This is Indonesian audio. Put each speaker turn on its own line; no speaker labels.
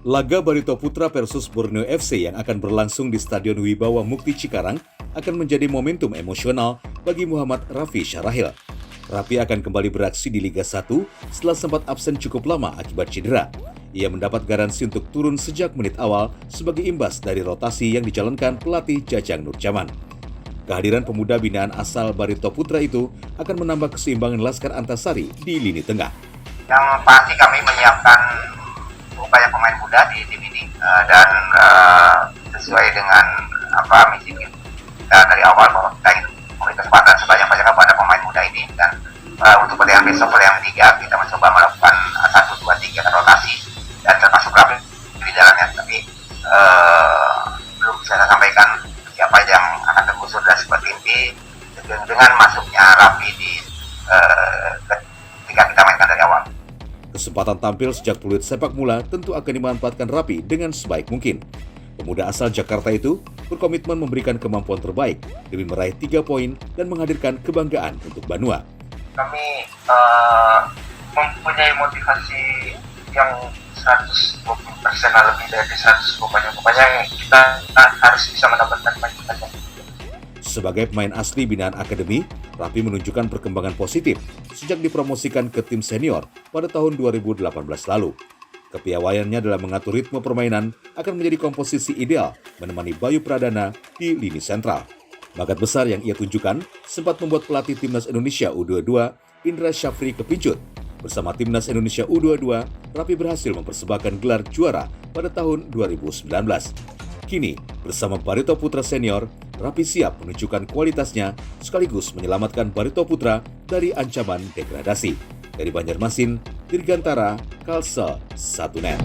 Laga Barito Putra versus Borneo FC yang akan berlangsung di Stadion Wibawa Mukti Cikarang akan menjadi momentum emosional bagi Muhammad Rafi Syarahil. Rafi akan kembali beraksi di Liga 1 setelah sempat absen cukup lama akibat cedera. Ia mendapat garansi untuk turun sejak menit awal sebagai imbas dari rotasi yang dijalankan pelatih Jajang Nurjaman. Kehadiran pemuda binaan asal Barito Putra itu akan menambah keseimbangan Laskar Antasari di lini tengah.
Yang pasti kami menyiapkan upaya pemain muda di tim ini dan sesuai dengan misi kita dari awal bahwa kita ingin memberi kesempatan sebanyak-banyaknya kepada pemain muda ini, dan untuk pertandingan besok pertandingan 3 kita mencoba melakukan 1, 2, 3 rotasi dan termasuk Rafi di dalamnya, tapi belum bisa saya sampaikan siapa yang akan tergusur dari sebuah tim B dengan masuknya Rafi di ketika kita mainkan dari awal.
Kesempatan tampil sejak peluit sepak bola tentu akan dimanfaatkan Rafi dengan sebaik mungkin. Pemuda asal Jakarta itu berkomitmen memberikan kemampuan terbaik demi meraih 3 poin dan menghadirkan kebanggaan untuk Banua.
Kami mempunyai motivasi yang 120% lebih dari 100, pokoknya kita harus bisa mendapatkan poin saja.
Sebagai pemain asli binaan akademi, Rafi menunjukkan perkembangan positif sejak dipromosikan ke tim senior pada tahun 2018 lalu. Kepiawaiannya dalam mengatur ritme permainan akan menjadi komposisi ideal menemani Bayu Pradana di lini sentral. Bakat besar yang ia tunjukkan sempat membuat pelatih Timnas Indonesia U22 Indra Syafri kepincut. Bersama Timnas Indonesia U22, Rafi berhasil mempersembahkan gelar juara pada tahun 2019. Kini, bersama Barito Putra Senior, Rafi siap menunjukkan kualitasnya sekaligus menyelamatkan Barito Putra dari ancaman degradasi. Dari Banjarmasin, Dirgantara, Kalsel, 1net.